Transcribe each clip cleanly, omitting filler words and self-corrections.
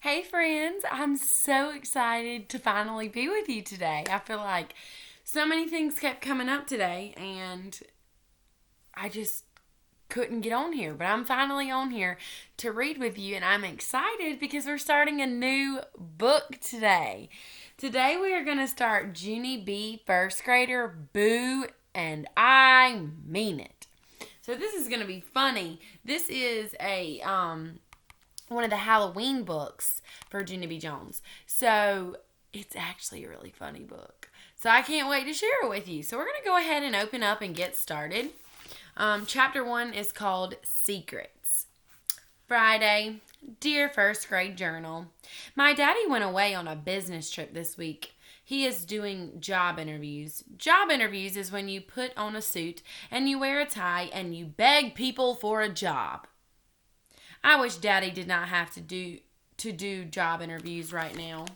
Hey friends, I'm so excited to finally be with you today. I feel like so many things kept coming up today and I just couldn't get on here, but I'm finally on here to read with you and I'm excited because we're starting a new book today. Today we are going to start Junie B. First Grader Boo, and I mean it. So this is going to be funny. This is a one of the Halloween books for Junie B. Jones. So it's actually a really funny book. So I can't wait to share it with you. So we're going to go ahead and open up and get started. Chapter 1 is called Secrets. Friday. Dear first grade journal, my daddy went away on a business trip this week. He is doing job interviews. Job interviews is when you put on a suit and you wear a tie and you beg people for a job. I wish Daddy did not have to do job interviews right now.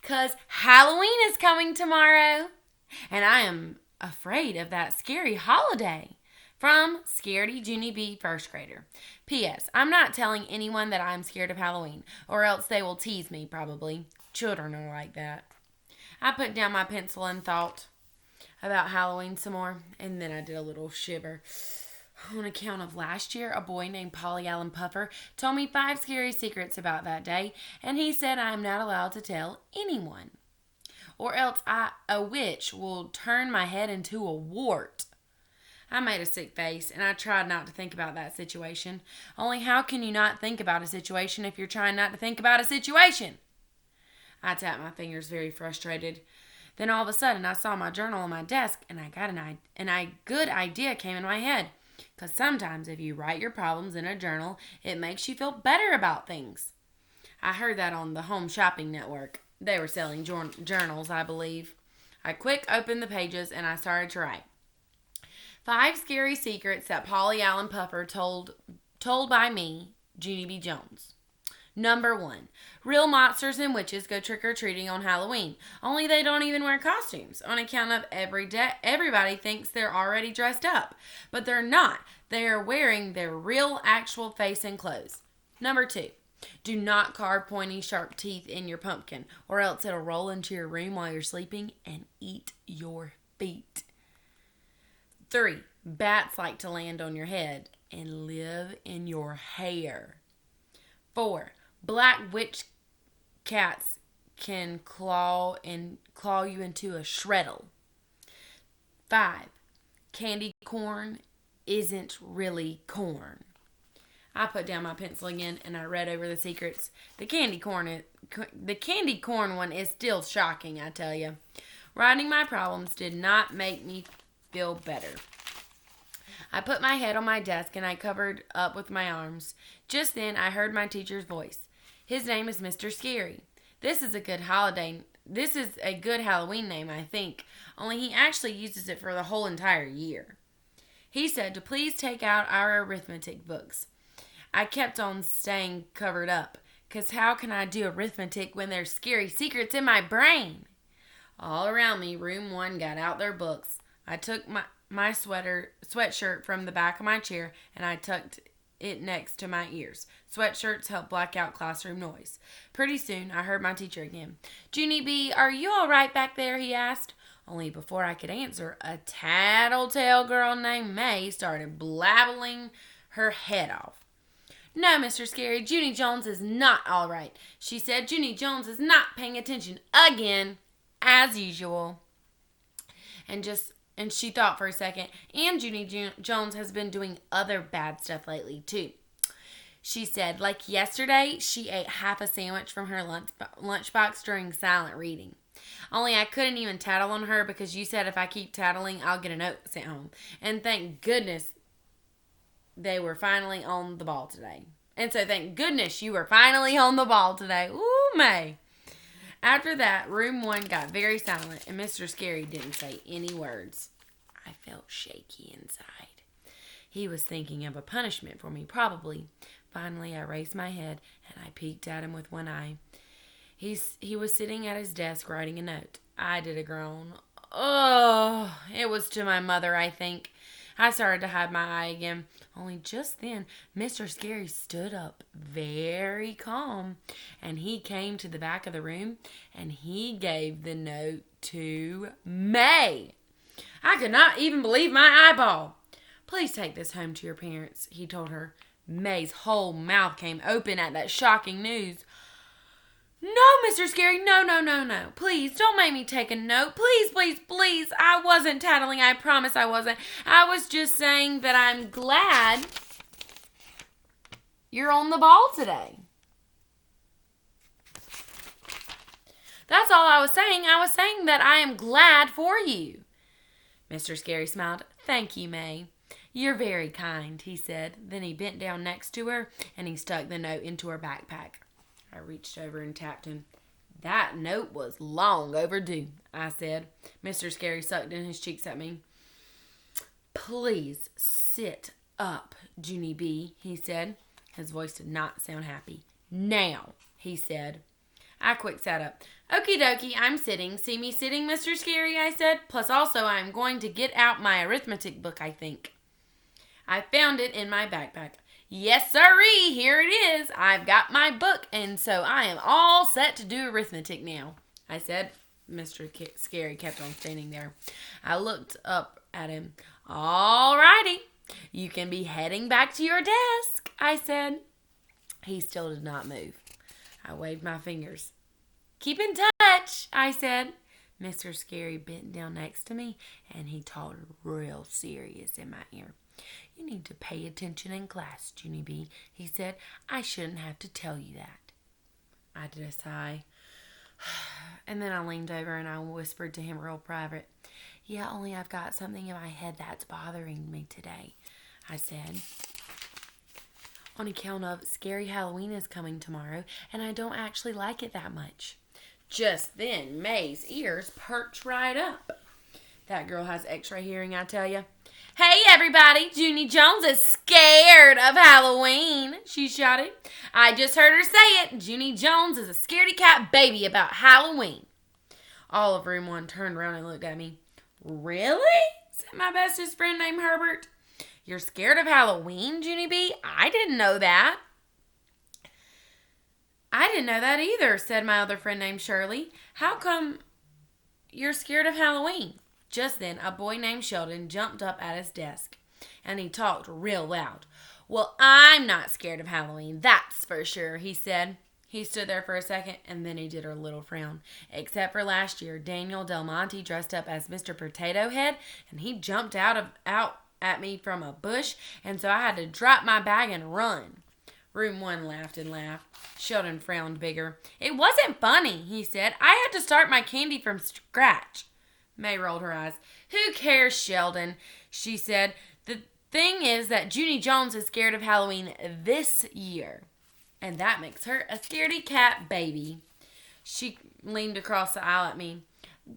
'Cause Halloween is coming tomorrow, and I am afraid of that scary holiday. From Scaredy Junie B. First Grader. P.S. I'm not telling anyone that I'm scared of Halloween, or else they will tease me, probably. Children are like that. I put down my pencil and thought about Halloween some more, and then I did a little shiver. On account of last year, a boy named Polly Allen Puffer told me 5 scary secrets about that day, and he said I am not allowed to tell anyone. Or else a witch will turn my head into a wart. I made a sick face, and I tried not to think about that situation. Only how can you not think about a situation if you're trying not to think about a situation? I tapped my fingers, very frustrated. Then all of a sudden, I saw my journal on my desk, and a good idea came in my head. Because sometimes if you write your problems in a journal, it makes you feel better about things. I heard that on the Home Shopping Network. They were selling journals, I believe. I quick opened the pages and I started to write. 5 scary secrets that Polly Allen Puffer told by me, Junie B. Jones. Number 1. Real monsters and witches go trick-or-treating on Halloween. Only they don't even wear costumes. On account of everybody thinks they're already dressed up. But they're not. They are wearing their real, actual face and clothes. Number 2. Do not carve pointy, sharp teeth in your pumpkin, or else it'll roll into your room while you're sleeping and eat your feet. 3. Bats like to land on your head and live in your hair. 4. Black witch cats can claw you into a shreddle. 5. Candy corn isn't really corn. I put down my pencil again and I read over the secrets. The candy corn one is still shocking, I tell you. Writing my problems did not make me feel better. I put my head on my desk and I covered up with my arms. Just then I heard my teacher's voice. His name is Mr. Scary. This is a good Halloween name, I think. Only he actually uses it for the whole entire year. He said to please take out our arithmetic books. I kept on staying covered up, 'cause how can I do arithmetic when there's scary secrets in my brain? All around me, room 1 got out their books. I took my sweatshirt from the back of my chair and I tucked it next to my ears. Sweatshirts help black out classroom noise. Pretty soon, I heard my teacher again. Junie B., are you all right back there? He asked. Only before I could answer, a tattletale girl named May started blabbling her head off. No, Mr. Scary, Junie Jones is not all right. She said Junie Jones is not paying attention again, as usual. And she thought for a second, and Junie Jones has been doing other bad stuff lately, too. She said, like yesterday, she ate half a sandwich from her lunchbox during silent reading. Only I couldn't even tattle on her because you said if I keep tattling, I'll get a note sent home. And thank goodness they were finally on the ball today. And so thank goodness you were finally on the ball today. Ooh, May. After that, room 1 got very silent, and Mr. Scary didn't say any words. I felt shaky inside. He was thinking of a punishment for me, probably. Finally, I raised my head, and I peeked at him with one eye. He was sitting at his desk writing a note. I did a groan. Oh, it was to my mother, I think. I started to hide my eye again. Only just then, Mr. Scary stood up very calm, and he came to the back of the room, and he gave the note to May. I could not even believe my eyeball. Please take this home to your parents, he told her. May's whole mouth came open at that shocking news. No, Mr. Scary, no. Please, don't make me take a note. Please. I wasn't tattling. I promise I wasn't. I was just saying that I'm glad you're on the ball today. That's all I was saying. I was saying that I am glad for you. Mr. Scary smiled. Thank you, May. You're very kind, he said. Then he bent down next to her and he stuck the note into her backpack. I reached over and tapped him. That note was long overdue, I said. Mr. Scary sucked in his cheeks at me. Please sit up, Junie B, he said. His voice did not sound happy. Now, he said. I quick sat up. Okie dokie, I'm sitting. See me sitting, Mr. Scary, I said. Plus also I'm going to get out my arithmetic book, I think. I found it in my backpack. Yes, sirree, here it is. I've got my book, and so I am all set to do arithmetic now, I said. Mr. Scary kept on standing there. I looked up at him. All righty, you can be heading back to your desk, I said. He still did not move. I waved my fingers. Keep in touch, I said. Mr. Scary bent down next to me, and he talked real serious in my ear. You need to pay attention in class, Junie B, he said. I shouldn't have to tell you that. I did a sigh. And then I leaned over and I whispered to him real private. Yeah, only I've got something in my head that's bothering me today, I said. On account of Scary Halloween is coming tomorrow, and I don't actually like it that much. Just then, May's ears perked right up. That girl has x-ray hearing, I tell you. Hey, everybody, Junie Jones is scared of Halloween, she shouted. I just heard her say it. Junie Jones is a scaredy cat baby about Halloween. All of room one turned around and looked at me. Really? Said my bestest friend named Herbert. You're scared of Halloween, Junie B? I didn't know that. I didn't know that either, said my other friend named Shirley. How come you're scared of Halloween? Just then, a boy named Sheldon jumped up at his desk, and he talked real loud. Well, I'm not scared of Halloween, that's for sure, he said. He stood there for a second, and then he did a little frown. Except for last year, Daniel Del Monte dressed up as Mr. Potato Head, and he jumped out at me from a bush, and so I had to drop my bag and run. Room 1 laughed and laughed. Sheldon frowned bigger. It wasn't funny, he said. I had to start my candy from scratch. May rolled her eyes. Who cares, Sheldon? She said. The thing is that Junie Jones is scared of Halloween this year. And that makes her a scaredy cat baby. She leaned across the aisle at me.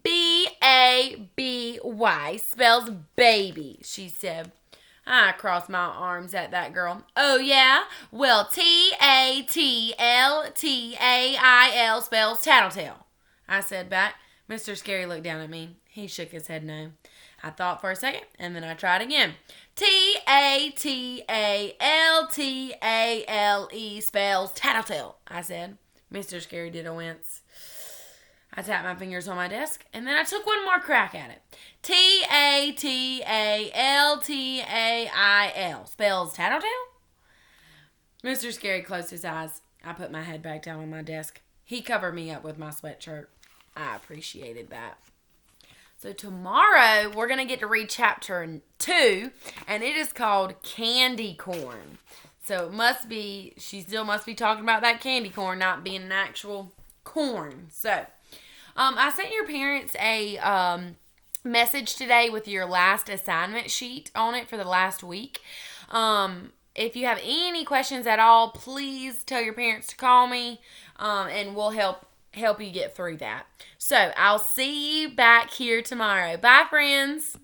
B-A-B-Y spells baby, she said. I crossed my arms at that girl. Oh, yeah? Well, T-A-T-L-T-A-I-L spells tattletale, I said back. Mr. Scary looked down at me. He shook his head no. I thought for a second, and then I tried again. T-A-T-A-L-T-A-L-E spells tattletale, I said. Mr. Scary did a wince. I tapped my fingers on my desk, and then I took one more crack at it. T-A-T-A-L-T-A-I-L spells tattletale? Mr. Scary closed his eyes. I put my head back down on my desk. He covered me up with my sweatshirt. I appreciated that. So tomorrow, we're going to get to read chapter 2, and it is called Candy Corn. So she still must be talking about that candy corn not being an actual corn. So, I sent your parents a message today with your last assignment sheet on it for the last week. If you have any questions at all, please tell your parents to call me, and we'll help you get through that. So I'll see you back here tomorrow. Bye, friends.